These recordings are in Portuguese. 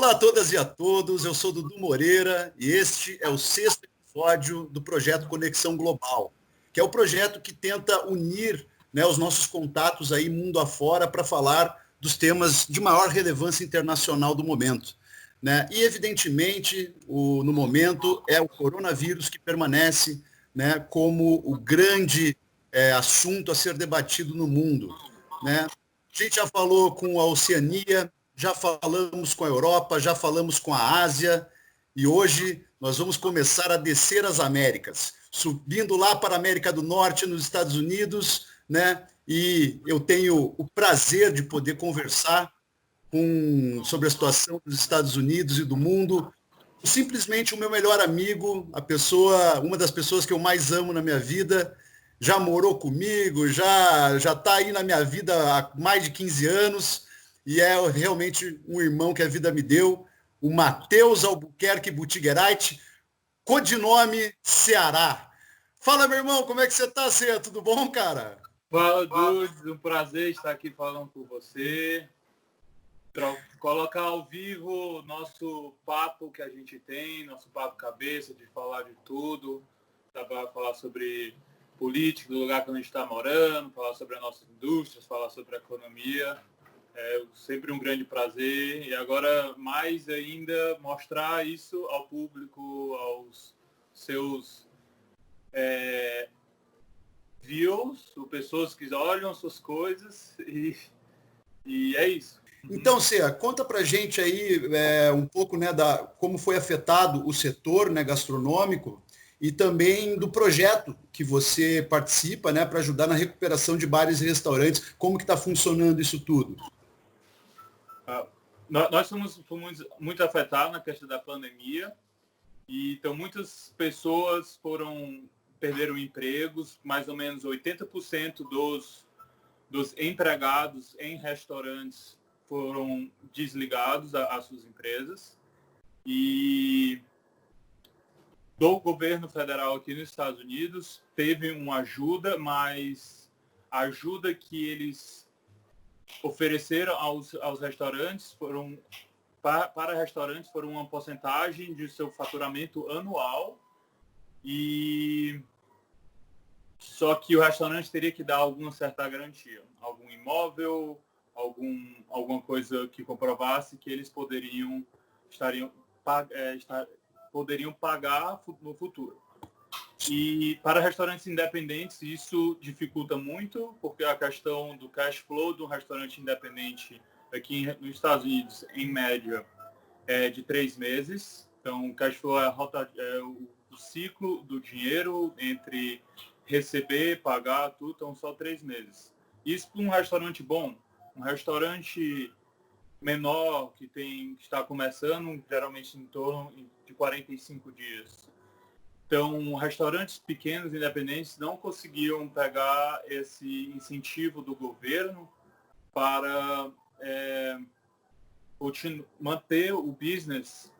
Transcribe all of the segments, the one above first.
Olá a todas e a todos, eu sou Dudu Moreira e este é o 6º episódio do projeto Conexão Global, que é o projeto que tenta unir, né, os nossos contatos aí mundo afora para falar dos temas de maior relevância internacional do momento. Né? E, evidentemente, no momento é o coronavírus que permanece, né, como o grande assunto a ser debatido no mundo. Né? A gente já falou com a Oceania, já falamos com a Europa, já falamos com a Ásia, e hoje nós vamos começar a descer as Américas, subindo lá para a América do Norte, nos Estados Unidos, né? E eu tenho o prazer de poder conversar sobre a situação dos Estados Unidos e do mundo, simplesmente o meu melhor amigo, uma das pessoas que eu mais amo na minha vida, já morou comigo, já está aí na minha vida há mais de 15 anos, e é realmente um irmão que a vida me deu, o Matheus Albuquerque Butiguerait, codinome Ceará. Fala, meu irmão, como é que você está, Cê? Tudo bom, cara? Fala, Dudu, um prazer estar aqui falando com você. Colocar ao vivo nosso papo que a gente tem, nosso papo cabeça, de falar de tudo, falar sobre política, do lugar que a gente está morando, falar sobre as nossas indústrias, falar sobre a economia. É sempre um grande prazer. E agora, mais ainda, mostrar isso ao público, aos seus views, pessoas que olham suas coisas, e é isso. Então, Cê, conta pra gente aí um pouco, né, como foi afetado o setor, né, gastronômico e também do projeto que você participa, né, para ajudar na recuperação de bares e restaurantes. Como que está funcionando isso tudo? Nós fomos muito afetados na questão da pandemia, e então muitas pessoas perderam empregos, mais ou menos 80% dos empregados em restaurantes foram desligados às suas empresas. E do governo federal aqui nos Estados Unidos teve uma ajuda, mas a ajuda que eles ofereceram aos restaurantes para restaurantes foram uma porcentagem de seu faturamento anual, e só que o restaurante teria que dar alguma certa garantia, algum imóvel, alguma coisa que comprovasse que eles poderiam pagar no futuro. E para restaurantes independentes isso dificulta muito, porque a questão do cash flow de um restaurante independente aqui nos Estados Unidos, em média, é de 3 meses. Então, o cash flow é o ciclo do dinheiro entre receber, pagar, tudo, então só 3 meses. Isso para um restaurante bom. Um restaurante menor que está começando, geralmente em torno de 45 dias. Então, restaurantes pequenos, independentes, não conseguiam pegar esse incentivo do governo para manter o business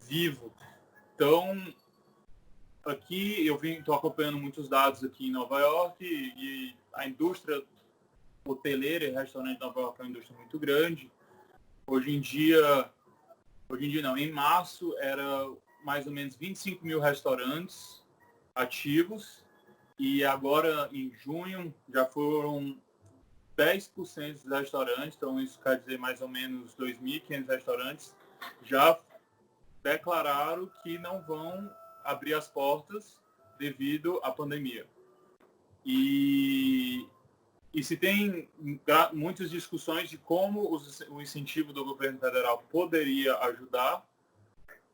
vivo. Então, aqui estou acompanhando muitos dados aqui em Nova York, e a indústria hoteleira e restaurante de Nova York é uma indústria muito grande. Hoje em dia não, em março era mais ou menos 25 mil restaurantes ativos, e agora em junho já foram 10% dos restaurantes, então isso quer dizer mais ou menos 2.500 restaurantes já declararam que não vão abrir as portas devido à pandemia. E se tem muitas discussões de como o incentivo do governo federal poderia ajudar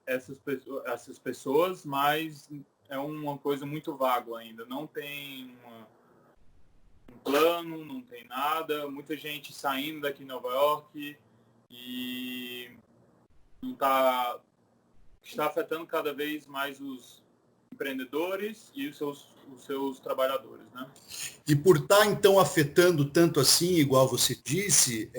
essas pessoas, mas é uma coisa muito vaga ainda. Não tem um plano, não tem nada. Muita gente saindo daqui de Nova York, e está afetando cada vez mais os empreendedores e os seus trabalhadores, né? E por estar, então, afetando tanto assim, igual você disse,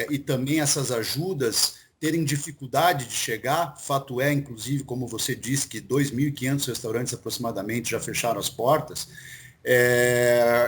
e também essas ajudas terem dificuldade de chegar, fato é, inclusive, como você disse, que 2.500 restaurantes aproximadamente já fecharam as portas,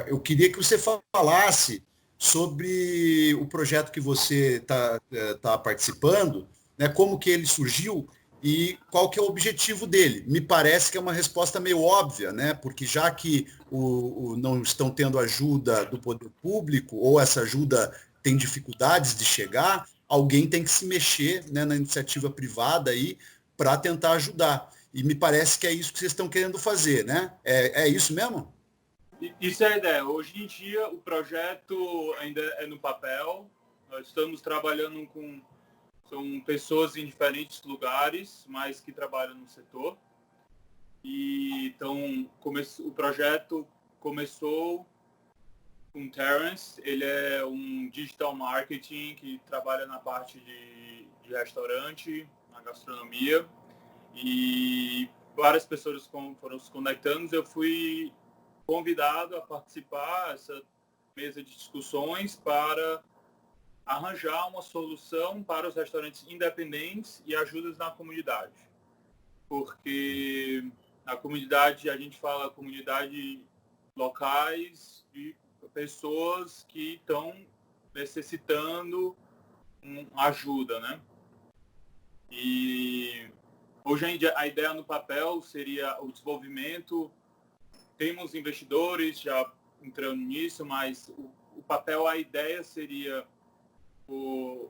eu queria que você falasse sobre o projeto que você está participando, né, como que ele surgiu e qual que é o objetivo dele. Me parece que é uma resposta meio óbvia, né, porque já que não estão tendo ajuda do poder público, ou essa ajuda tem dificuldades de chegar, alguém tem que se mexer, né, na iniciativa privada aí para tentar ajudar. E me parece que é isso que vocês estão querendo fazer, né? É isso mesmo? Isso é a ideia. Hoje em dia, o projeto ainda é no papel. Nós estamos trabalhando são pessoas em diferentes lugares, mas que trabalham no setor. E então, o projeto começou com Terence. Ele é um digital marketing que trabalha na parte de restaurante, na gastronomia. E várias pessoas foram se conectando. Eu fui convidado a participar dessa mesa de discussões para arranjar uma solução para os restaurantes independentes e ajudas na comunidade. Porque na comunidade, a gente fala comunidade locais de pessoas que estão necessitando ajuda, né? E hoje a ideia no papel seria o desenvolvimento. Temos investidores já entrando nisso, mas o papel, a ideia seria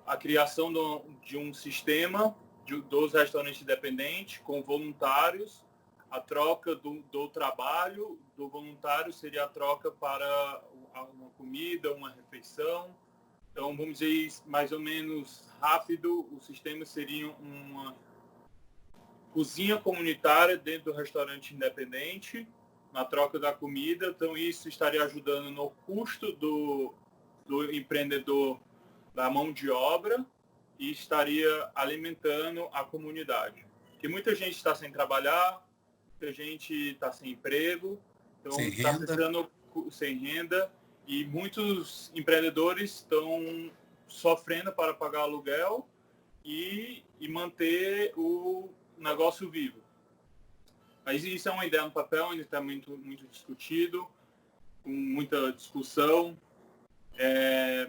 a criação de um sistema dos restaurantes independentes com voluntários. A troca do trabalho do voluntário seria a troca para uma comida, uma refeição. Então, vamos dizer, mais ou menos rápido, o sistema seria uma cozinha comunitária dentro do restaurante independente, na troca da comida. Então, isso estaria ajudando no custo do empreendedor da mão de obra e estaria alimentando a comunidade. Porque muita gente está sem trabalhar, muita gente está sem emprego, então está precisando sem renda, e muitos empreendedores estão sofrendo para pagar aluguel e manter o negócio vivo. Mas isso é uma ideia no papel, ainda está muito, muito discutido, com muita discussão.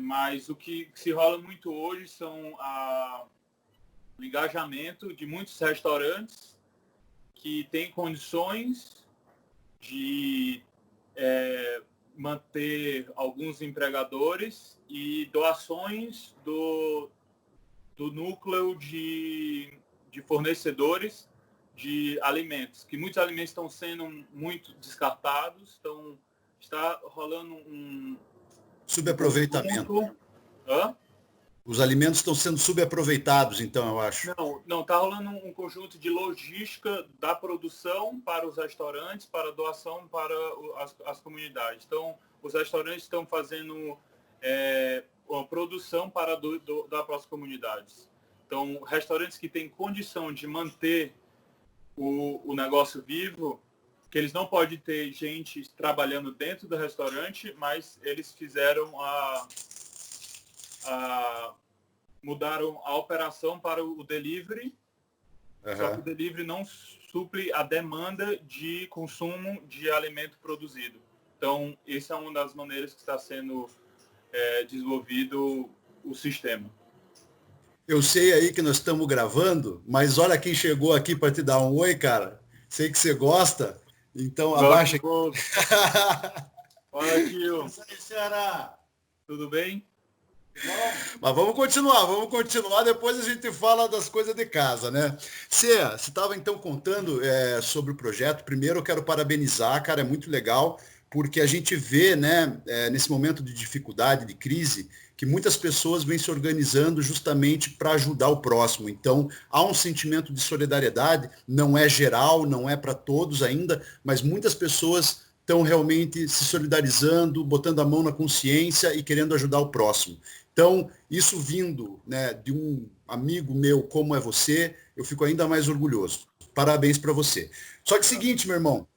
Mas o que se rola muito hoje são o engajamento de muitos restaurantes que têm condições de manter alguns empregadores e doações do núcleo de fornecedores de alimentos, que muitos alimentos estão sendo muito descartados, está rolando um subaproveitamento. Os alimentos estão sendo subaproveitados, então, eu acho. Não, está rolando um conjunto de logística da produção para os restaurantes, para doação para as comunidades. Então, os restaurantes estão fazendo uma produção para para as comunidades. Então, restaurantes que têm condição de manter o negócio vivo, que eles não podem ter gente trabalhando dentro do restaurante, mas eles fizeram mudaram a operação para o delivery, só que o delivery não supre a demanda de consumo de alimento produzido. Então, essa é uma das maneiras que está sendo desenvolvido o sistema. Eu sei aí que nós estamos gravando, mas olha quem chegou aqui para te dar um oi, cara. Sei que você gosta, então abaixa aqui. Olha, Gil. Ceará. Tudo bem? Mas vamos continuar, depois a gente fala das coisas de casa, né? Você estava então contando sobre o projeto. Primeiro eu quero parabenizar, cara, é muito legal, porque a gente vê, né, nesse momento de dificuldade, de crise, que muitas pessoas vêm se organizando justamente para ajudar o próximo. Então, há um sentimento de solidariedade, não é geral, não é para todos ainda, mas muitas pessoas estão realmente se solidarizando, botando a mão na consciência e querendo ajudar o próximo. Então, isso vindo, né, de um amigo meu como é você, eu fico ainda mais orgulhoso. Parabéns para você. Só que seguinte, meu irmão,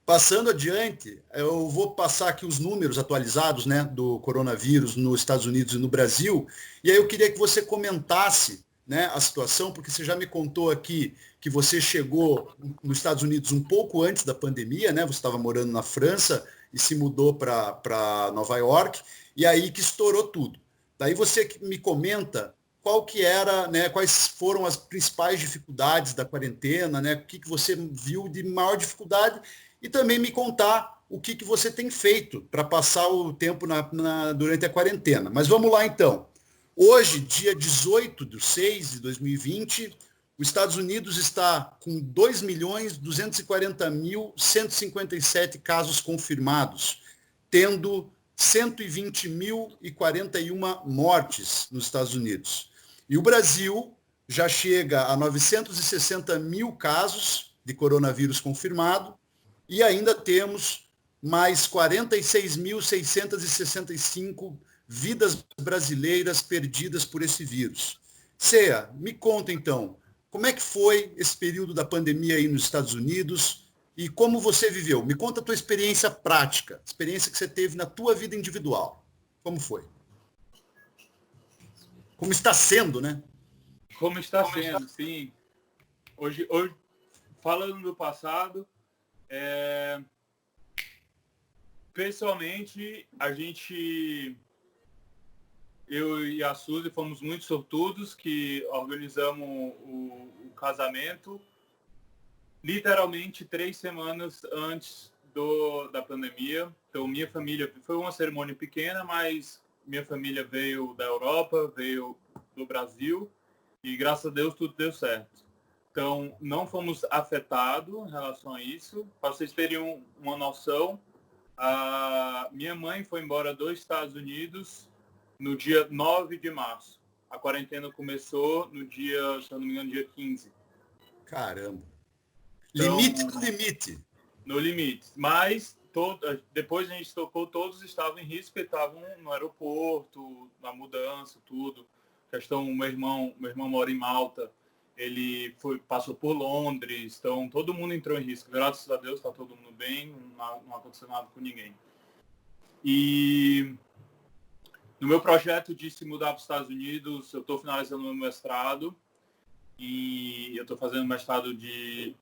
passando adiante, eu vou passar aqui os números atualizados, né, do coronavírus nos Estados Unidos e no Brasil, e aí eu queria que você comentasse, né, a situação, porque você já me contou aqui que você chegou nos Estados Unidos um pouco antes da pandemia, né, você estava morando na França e se mudou para Nova York, e aí que estourou tudo. Daí você me comenta qual que era, né, quais foram as principais dificuldades da quarentena, né, o que você viu de maior dificuldade, e também me contar o que você tem feito para passar o tempo durante a quarentena. Mas vamos lá então. Hoje, dia 18/6/2020, os Estados Unidos está com 2.240.157 casos confirmados, tendo 120.041 mortes nos Estados Unidos. E o Brasil já chega a 960 mil casos de coronavírus confirmado e ainda temos mais 46.665 vidas brasileiras perdidas por esse vírus. Ceia, me conta então, como é que foi esse período da pandemia aí nos Estados Unidos e como você viveu? Me conta a tua experiência prática, experiência que você teve na tua vida individual. Como foi? Como está sendo, né? Como está sendo, sim. Hoje, falando do passado, pessoalmente, eu e a Suzy fomos muito sortudos que organizamos o casamento literalmente 3 semanas antes da pandemia. Então, minha família, foi uma cerimônia pequena, mas minha família veio da Europa, veio do Brasil, e graças a Deus tudo deu certo. Então, não fomos afetados em relação a isso. Para vocês terem uma noção, a minha mãe foi embora dos Estados Unidos no dia 9 de março. A quarentena começou no dia, se eu não me engano, dia 15. Caramba. Então, Limite do limite. No limite. Mas depois a gente tocou, todos estavam em risco, porque estavam no aeroporto, na mudança, tudo. Meu irmão mora em Malta, ele passou por Londres, então todo mundo entrou em risco. Graças a Deus está todo mundo bem, não aconteceu nada com ninguém. E no meu projeto de se mudar para os Estados Unidos, eu estou finalizando meu mestrado e eu estou fazendo mestrado de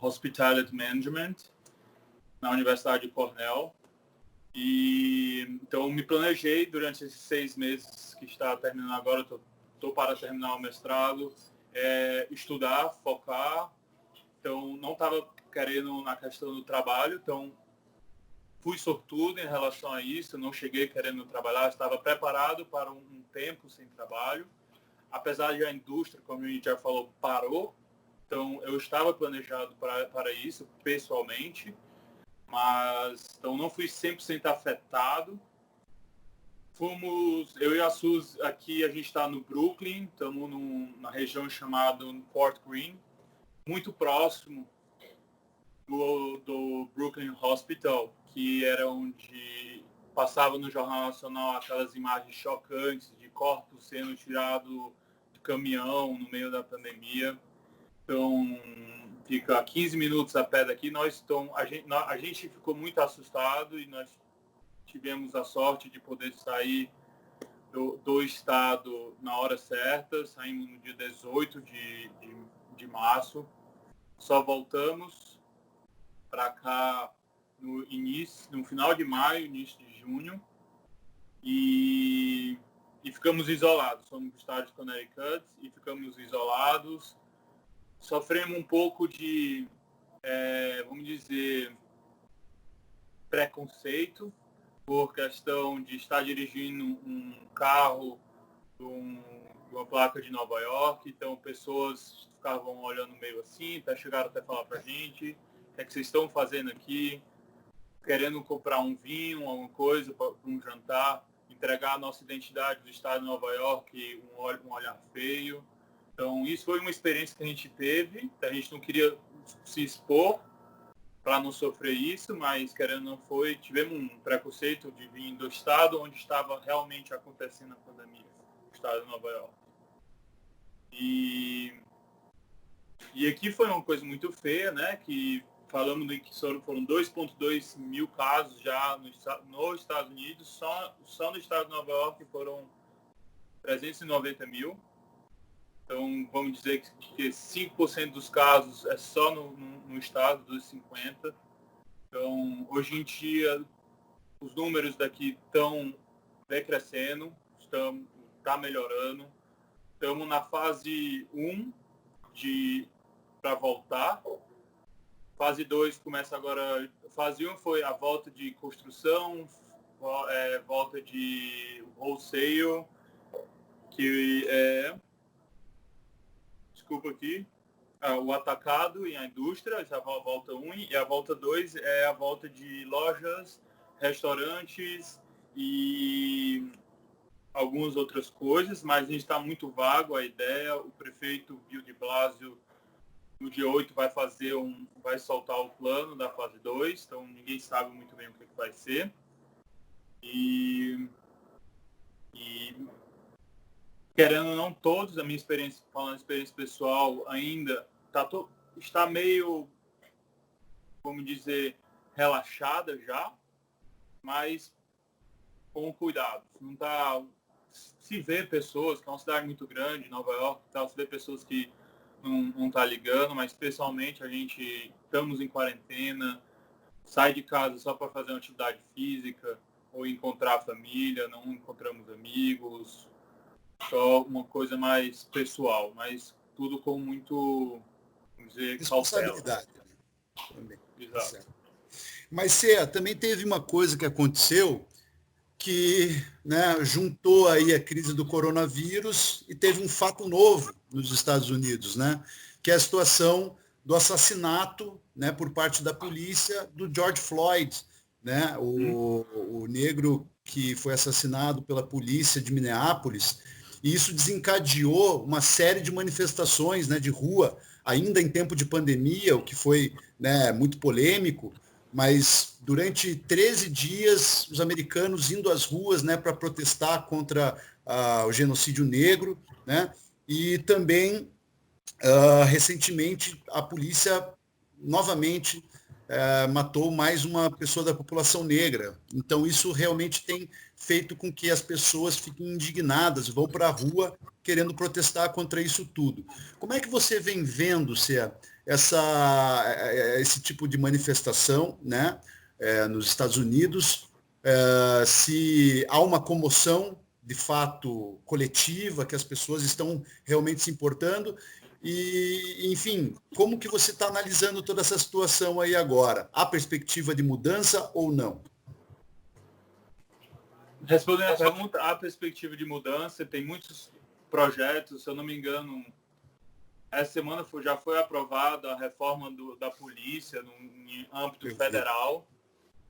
Hospitality Management na Universidade de Cornell. E então me planejei durante esses 6 meses que está terminando agora, estou para terminar o mestrado, estudar, focar. Então não estava querendo na questão do trabalho, então fui sortudo em relação a isso, não cheguei querendo trabalhar, estava preparado para um tempo sem trabalho, apesar de a indústria, como a gente já falou, parou. Então, eu estava planejado para isso, pessoalmente, mas então não fui 100% afetado. Eu e a Suzy, aqui a gente está no Brooklyn, estamos na região chamada Fort Greene, muito próximo do Brooklyn Hospital, que era onde passava no Jornal Nacional aquelas imagens chocantes de corpos sendo tirados do caminhão no meio da pandemia. Então, fica a 15 minutos a pé daqui. A gente ficou muito assustado e nós tivemos a sorte de poder sair do estado na hora certa. Saímos no dia 18 de março. Só voltamos para cá no final de maio, início de junho. E ficamos isolados. Fomos para o estado de Connecticut e ficamos isolados. Sofremos um pouco de, vamos dizer, preconceito por questão de estar dirigindo um carro de uma placa de Nova York. Então, pessoas ficavam olhando meio assim, chegaram até falar pra gente, o que é que vocês estão fazendo aqui? Querendo comprar um vinho, alguma coisa para um jantar, entregar a nossa identidade do estado de Nova York, um olhar feio. Então, isso foi uma experiência que a gente teve. A gente não queria se expor para não sofrer isso, mas querendo ou não foi, tivemos um preconceito de vir do estado onde estava realmente acontecendo a pandemia, o estado de Nova York. E aqui foi uma coisa muito feia, né? Que falamos de que foram 2,2 mil casos já nos Estados Unidos, só no estado de Nova York foram 390 mil. Então, vamos dizer que 5% dos casos é só no estado, dos 50. Então, hoje em dia, os números daqui estão decrescendo, está melhorando. Estamos na fase 1 para voltar. Fase 2 começa agora. Fase 1 foi a volta de construção, volta de wholesale, que é... Desculpa aqui. O atacado e a indústria, essa é a volta 1, e a volta 2 é a volta de lojas, restaurantes e algumas outras coisas, mas a gente está muito vago a ideia. O prefeito Bill de Blasio, no dia 8, vai soltar o plano da fase 2, então ninguém sabe muito bem o que vai ser. E querendo ou não, todos, a minha experiência, falando de experiência pessoal, ainda está meio, vamos dizer, relaxada já, mas com cuidado. Não tá, se vê pessoas, que é uma cidade muito grande, Nova York, se vê pessoas que não tá ligando, mas pessoalmente a gente estamos em quarentena, sai de casa só para fazer uma atividade física ou encontrar a família, não encontramos amigos, só uma coisa mais pessoal, mas tudo com muito, vamos dizer, responsabilidade. Também. Exato. Certo. Mas, Cê, também teve uma coisa que aconteceu que, né, juntou aí a crise do coronavírus e teve um fato novo nos Estados Unidos, né, que é a situação do assassinato, né, por parte da polícia do George Floyd, né, o negro que foi assassinado pela polícia de Minneapolis. E isso desencadeou uma série de manifestações, né, de rua, ainda em tempo de pandemia, o que foi, né, muito polêmico, mas durante 13 dias, os americanos indo às ruas, né, para protestar contra o genocídio negro, né, e também, recentemente, a polícia novamente matou mais uma pessoa da população negra. Então, isso realmente tem feito com que as pessoas fiquem indignadas, vão para a rua querendo protestar contra isso tudo. Como é que você vem vendo, Cê, esse tipo de manifestação, né, nos Estados Unidos? Se há uma comoção, de fato, coletiva, que as pessoas estão realmente se importando? E, enfim, como que você está analisando toda essa situação aí agora? Há perspectiva de mudança ou não? Respondendo a pergunta, há perspectiva de mudança, tem muitos projetos, se eu não me engano, essa semana já foi aprovada a reforma da polícia no âmbito federal.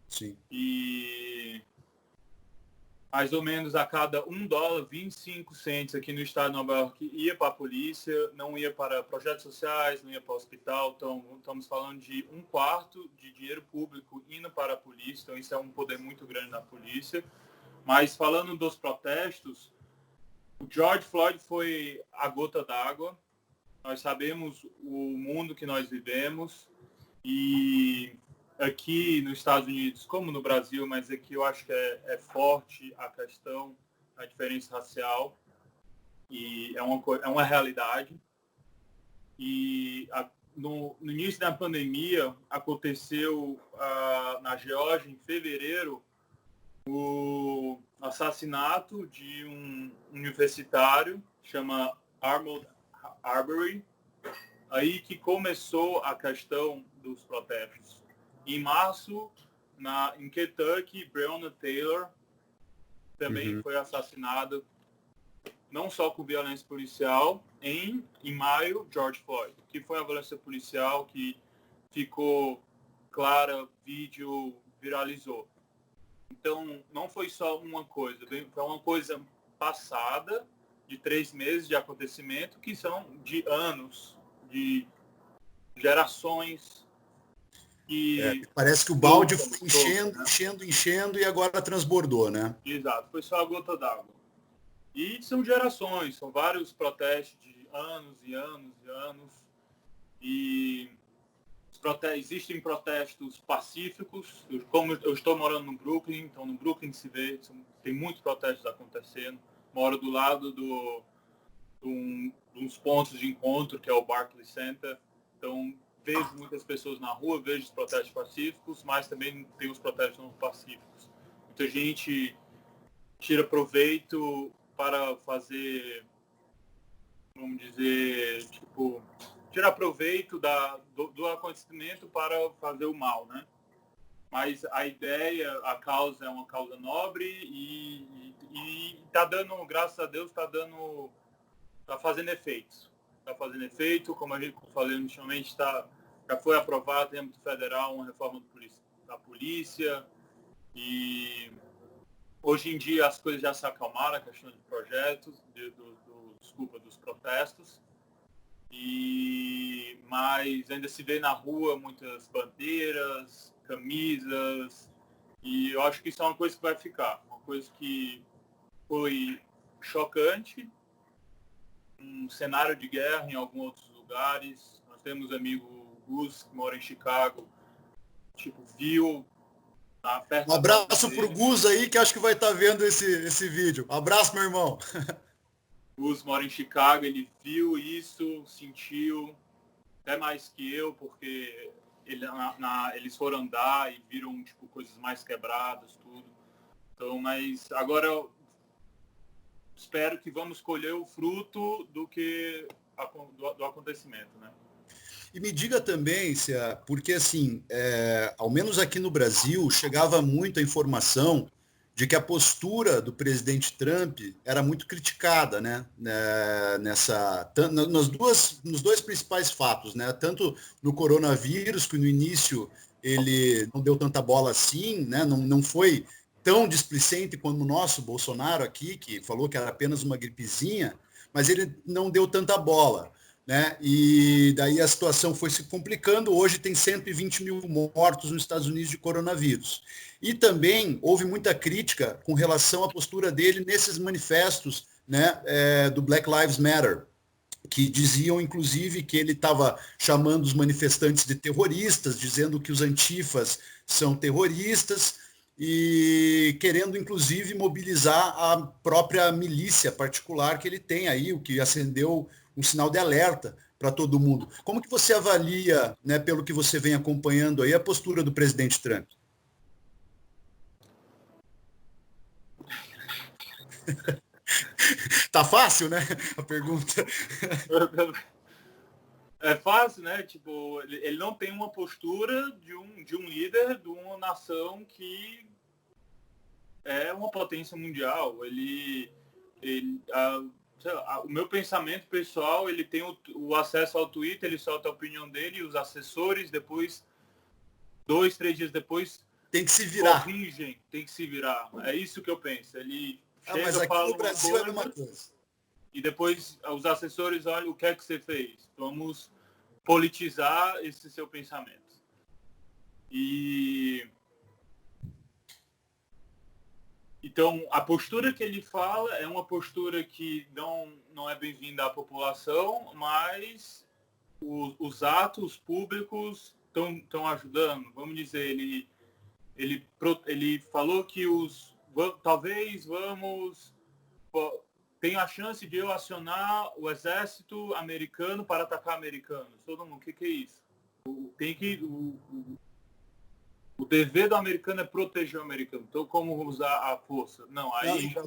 Sim. E mais ou menos a cada $1, 25 centos aqui no estado de Nova York ia para a polícia, não ia para projetos sociais, não ia para o hospital. Então, estamos falando de 1/4 de dinheiro público indo para a polícia. Então, isso é um poder muito grande na polícia. Mas, falando dos protestos, o George Floyd foi a gota d'água. Nós sabemos o mundo que nós vivemos e aqui nos Estados Unidos, como no Brasil, mas aqui eu acho que é forte a questão da diferença racial e é uma realidade. E no início da pandemia aconteceu na Geórgia, em fevereiro, o assassinato de um universitário, chama Ahmaud Arbery, aí que começou a questão dos protestos. Em março, em Kentucky, Breonna Taylor também foi assassinado, não só com violência policial. Em maio, George Floyd, que foi a violência policial que ficou clara, vídeo viralizou. Então, não foi só uma coisa, foi uma coisa passada, de 3 meses de acontecimento, que são de anos, de gerações. Parece que o balde foi enchendo e agora transbordou, né? Exato, foi só a gota d'água. E são gerações, são vários protestos de anos e anos e anos. E existem protestos pacíficos. Como eu estou morando no Brooklyn, então no Brooklyn se vê, tem muitos protestos acontecendo. Moro do lado dos pontos de encontro, que é o Barclays Center. Então, vejo muitas pessoas na rua, vejo os protestos pacíficos, mas também tem os protestos não pacíficos. Muita gente tira proveito para fazer vamos dizer, tipo, tirar proveito do acontecimento para fazer o mal, né? Mas a ideia, a causa é uma causa nobre e tá dando, graças a Deus, tá fazendo efeitos. Tá fazendo efeito, como a gente falou inicialmente, já foi aprovado em âmbito federal uma reforma da polícia e hoje em dia as coisas já se acalmaram, a questão de projetos, dos protestos, mas ainda se vê na rua muitas bandeiras, camisas, e eu acho que isso é uma coisa que vai ficar, uma coisa que foi chocante, um cenário de guerra em alguns outros lugares. Nós temos amigo Gus, que mora em Chicago, tipo, viu um abraço pro Gus aí, que acho que vai estar vendo esse vídeo. Um abraço, meu irmão. Gus mora em Chicago, ele viu isso, sentiu, até mais que eu, porque eles foram andar e viram tipo, coisas mais quebradas, tudo. Então, mas agora eu espero que vamos colher o fruto do acontecimento, né? E me diga também, porque assim, ao menos aqui no Brasil, chegava muito a informação de que a postura do presidente Trump era muito criticada, né? Nos dois principais fatos, né? Tanto no coronavírus, que no início ele não deu tanta bola assim, né? Não foi tão displicente como o nosso Bolsonaro aqui, que falou que era apenas uma gripezinha, mas ele não deu tanta bola. Né? E daí a situação foi se complicando. Hoje tem 120 mil mortos nos Estados Unidos de coronavírus. E também houve muita crítica com relação à postura dele nesses manifestos, né, do Black Lives Matter, que diziam, inclusive, que ele estava chamando os manifestantes de terroristas, dizendo que os antifas são terroristas e querendo, inclusive, mobilizar a própria milícia particular que ele tem aí, o que acendeu um sinal de alerta para todo mundo. Como que você avalia, né, pelo que você vem acompanhando aí, a postura do presidente Trump? Tá fácil, né, a pergunta? É fácil, né? Tipo, ele não tem uma postura de um líder de uma nação que é uma potência mundial. O meu pensamento pessoal, ele tem o acesso ao Twitter, ele solta a opinião dele e os assessores, depois, 2, 3 dias depois, tem que se virar. Corrigem, tem que se virar. É isso que eu penso. Ele chega, mas aqui fala no Brasil é a mesma coisa. E depois os assessores olham o que é que você fez. Vamos politizar esse seu pensamento. Então, a postura que ele fala é uma postura que não é bem-vinda à população, mas os atos públicos estão ajudando. Vamos dizer, ele falou que talvez tem a chance de eu acionar o exército americano para atacar americanos. Todo mundo, o que é isso? O dever do americano é proteger o americano. Então, como usar a força? Não, aí... Não,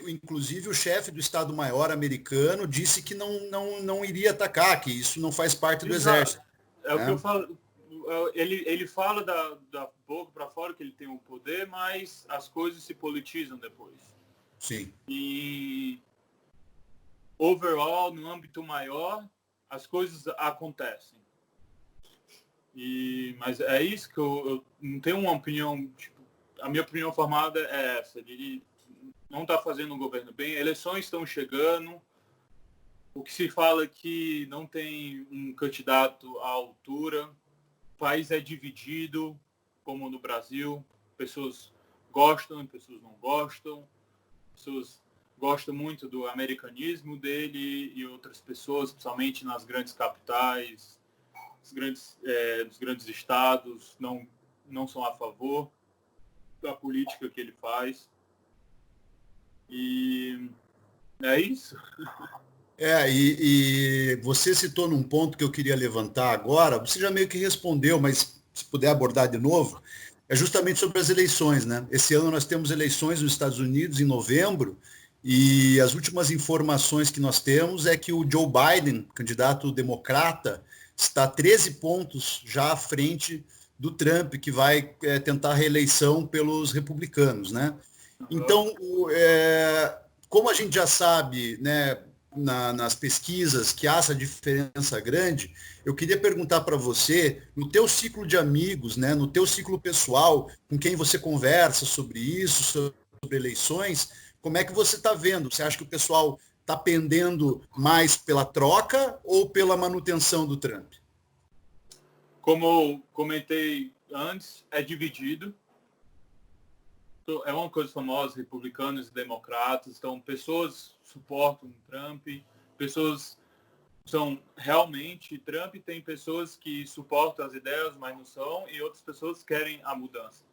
inclusive o chefe do Estado-Maior americano disse que não iria atacar, que isso não faz parte do exército. É o que eu falo. Ele fala da boca para fora que ele tem o poder, mas as coisas se politizam depois. Sim. E, overall, no âmbito maior, as coisas acontecem. Mas é isso que eu não tenho uma opinião, tipo, a minha opinião formada é essa, de não estar fazendo um governo bem, eleições estão chegando, o que se fala é que não tem um candidato à altura, o país é dividido, como no Brasil, pessoas gostam, pessoas não gostam, pessoas gostam muito do americanismo dele e outras pessoas, principalmente nas grandes capitais, dos grandes estados, não são a favor da política que ele faz. E é isso. E você citou num ponto que eu queria levantar agora, você já meio que respondeu, mas se puder abordar de novo, é justamente sobre as eleições, né? Esse ano nós temos eleições nos Estados Unidos em novembro, E as últimas informações que nós temos é que o Joe Biden, candidato democrata, está 13 pontos já à frente do Trump, que vai tentar a reeleição pelos republicanos, né? Uhum. Então, como a gente já sabe, né, nas pesquisas que há essa diferença grande, eu queria perguntar para você, no teu ciclo de amigos, né, no teu ciclo pessoal, com quem você conversa sobre isso, sobre eleições, como é que você está vendo? Você acha que o pessoal está pendendo mais pela troca ou pela manutenção do Trump? Como eu comentei antes, é dividido. É uma coisa famosa, republicanos e democratas. Então, pessoas suportam o Trump, pessoas são realmente Trump, tem pessoas que suportam as ideias, mas não são, e outras pessoas querem a mudança.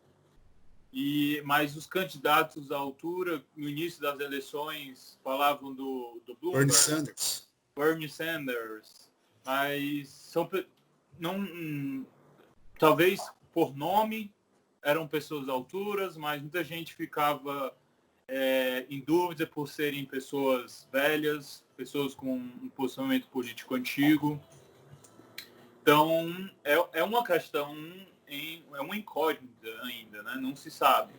Mas os candidatos à altura, no início das eleições, falavam do Bernie Bloomberg, Sanders. Bernie Sanders, mas não, talvez por nome eram pessoas alturas, mas muita gente ficava em dúvida por serem pessoas velhas, pessoas com um posicionamento político antigo. Então, é uma questão, é uma incógnita ainda, né? Não se sabe.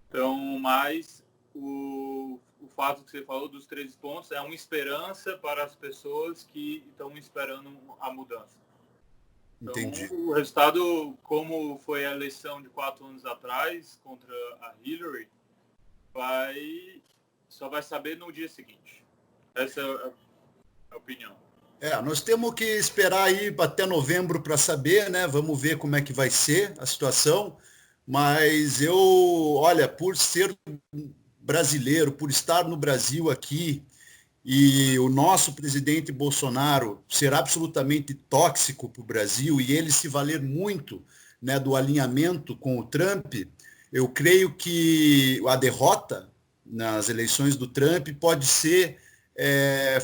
Então, mas o fato que você falou dos 13 pontos é uma esperança para as pessoas que estão esperando a mudança. Então, Entendi. o resultado, como foi a eleição de 4 anos atrás contra a Hillary, só vai saber no dia seguinte. Essa é a opinião. Nós temos que esperar aí até novembro para saber, né? Vamos ver como é que vai ser a situação. Mas olha, por ser brasileiro, por estar no Brasil aqui, e o nosso presidente Bolsonaro ser absolutamente tóxico para o Brasil e ele se valer muito, né, do alinhamento com o Trump, eu creio que a derrota nas eleições do Trump pode ser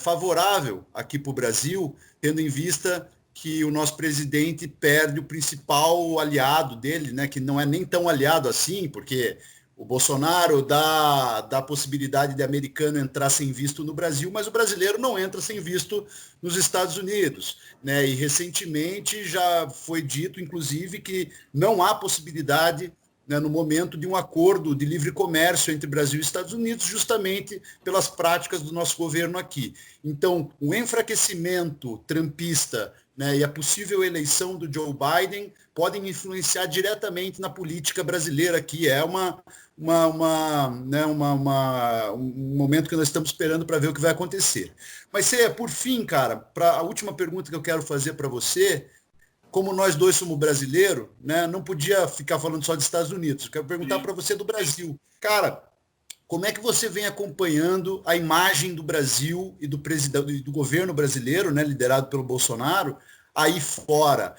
favorável aqui para o Brasil, tendo em vista que o nosso presidente perde o principal aliado dele, né, que não é nem tão aliado assim, porque o Bolsonaro dá a possibilidade de americano entrar sem visto no Brasil, mas o brasileiro não entra sem visto nos Estados Unidos, né? E recentemente já foi dito, inclusive, que não há possibilidade, né, no momento de um acordo de livre comércio entre Brasil e Estados Unidos, justamente pelas práticas do nosso governo aqui. Então, o enfraquecimento trumpista, né, e a possível eleição do Joe Biden podem influenciar diretamente na política brasileira, que é um momento que nós estamos esperando para ver o que vai acontecer. Mas, por fim, cara, para a última pergunta que eu quero fazer para você, como nós dois somos brasileiros, né, não podia ficar falando só dos Estados Unidos. Eu quero perguntar para você do Brasil. Cara, como é que você vem acompanhando a imagem do Brasil e do governo brasileiro, né, liderado pelo Bolsonaro, aí fora?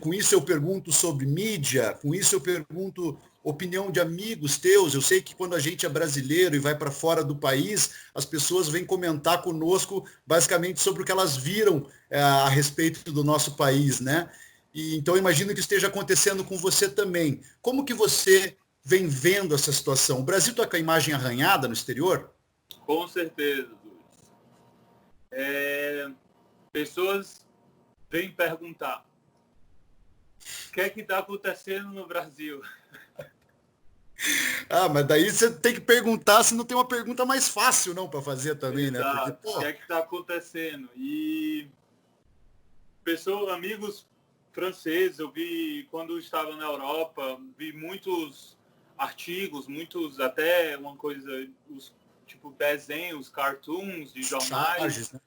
Com isso eu pergunto sobre mídia, com isso eu pergunto opinião de amigos teus. Eu sei que quando a gente é brasileiro e vai para fora do país, as pessoas vêm comentar conosco basicamente sobre o que elas viram a respeito do nosso país, né? E, então eu imagino que esteja acontecendo com você também. Como que você vem vendo essa situação? O Brasil está com a imagem arranhada no exterior? Com certeza, Luiz. Pessoas vêm perguntar: o que é que está acontecendo no Brasil? Mas daí você tem que perguntar se não tem uma pergunta mais fácil não para fazer também, né? Porque, Exato. O que é que está acontecendo? E amigos franceses, eu vi quando estava na Europa, vi muitos artigos, até uma coisa, tipo desenhos, cartoons de jornais, charges, né?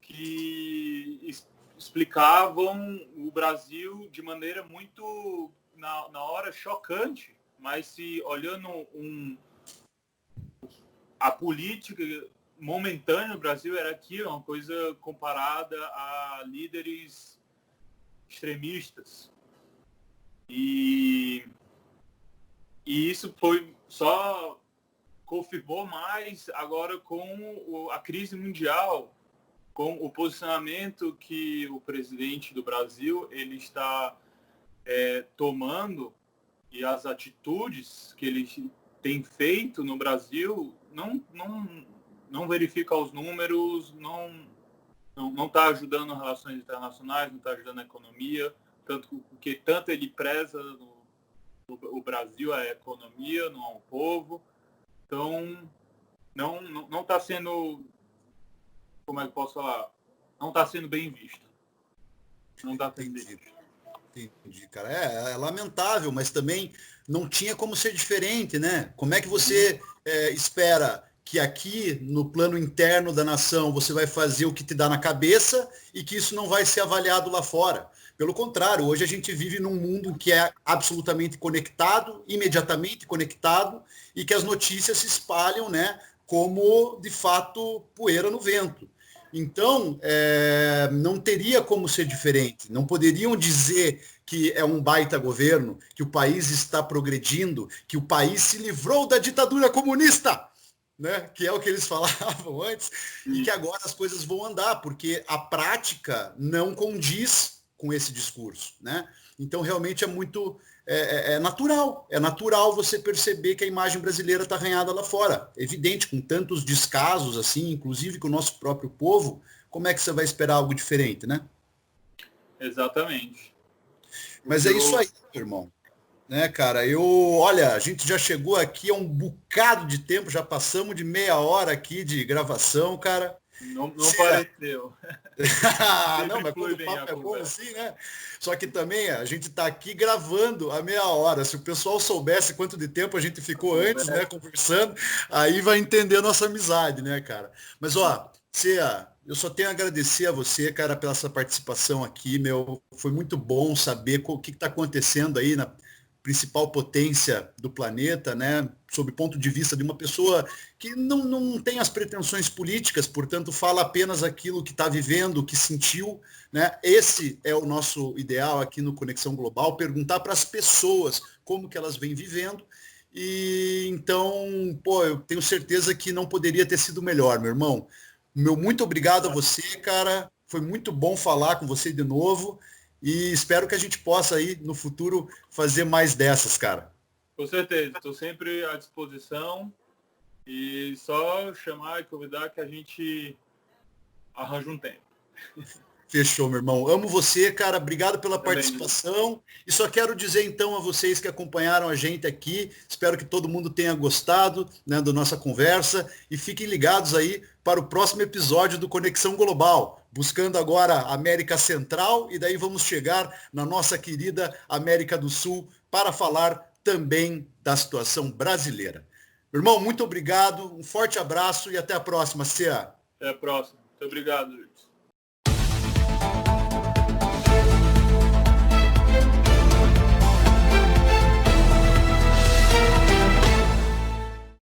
que explicavam o Brasil de maneira muito, na hora, chocante, mas se olhando a política momentânea no Brasil era aquilo, uma coisa comparada a líderes extremistas. E isso só confirmou mais agora com a crise mundial, com o posicionamento que o presidente do Brasil ele está tomando e as atitudes que ele tem feito no Brasil não verifica os números, não está ajudando as relações internacionais, não está ajudando a economia, porque tanto ele preza o Brasil, a economia, não ao povo. Então, não está sendo, como é que posso falar? Não está sendo bem visto. Não está sendo bem visto. Entendi, cara. É lamentável, mas também não tinha como ser diferente, né? Como é que você espera que aqui, no plano interno da nação, você vai fazer o que te dá na cabeça e que isso não vai ser avaliado lá fora? Pelo contrário, hoje a gente vive num mundo que é absolutamente conectado, imediatamente conectado, e que as notícias se espalham, né, como, de fato, poeira no vento. Então, não teria como ser diferente. Não poderiam dizer que é um baita governo, que o país está progredindo, que o país se livrou da ditadura comunista, né? Que é o que eles falavam antes, e que agora as coisas vão andar, porque a prática não condiz com esse discurso, né? Então, realmente é muito... É natural você perceber que a imagem brasileira está arranhada lá fora. É evidente, com tantos descasos, assim, inclusive com o nosso próprio povo, como é que você vai esperar algo diferente, né? Exatamente. Mas é isso aí, irmão. Né, cara? Olha, a gente já chegou aqui a um bocado de tempo, já passamos de meia hora aqui de gravação, cara. Não pareceu. Não, mas quando o papo é bom assim, né? Só que também a gente está aqui gravando a meia hora. Se o pessoal soubesse quanto de tempo a gente ficou antes, né, conversando, aí vai entender a nossa amizade, né, cara? Mas, ó, eu só tenho a agradecer a você, cara, pela essa participação aqui, meu. Foi muito bom saber o que está acontecendo aí na principal potência do planeta, né, sob o ponto de vista de uma pessoa que não tem as pretensões políticas, portanto, fala apenas aquilo que está vivendo, que sentiu, né? Esse é o nosso ideal aqui no Conexão Global, perguntar para as pessoas como que elas vêm vivendo. E então, eu tenho certeza que não poderia ter sido melhor, meu irmão. Muito obrigado a você, cara. Foi muito bom falar com você de novo. E espero que a gente possa aí no futuro fazer mais dessas, cara. Com certeza, estou sempre à disposição e só chamar e convidar que a gente arranja um tempo. Fechou, meu irmão. Amo você, cara. Obrigado pela participação. E só quero dizer então a vocês que acompanharam a gente aqui, espero que todo mundo tenha gostado, né, da nossa conversa e fiquem ligados aí para o próximo episódio do Conexão Global, buscando agora a América Central e daí vamos chegar na nossa querida América do Sul para falar também da situação brasileira. Meu irmão, muito obrigado, um forte abraço e até a próxima, Cia. Até a próxima. Muito obrigado, Luiz.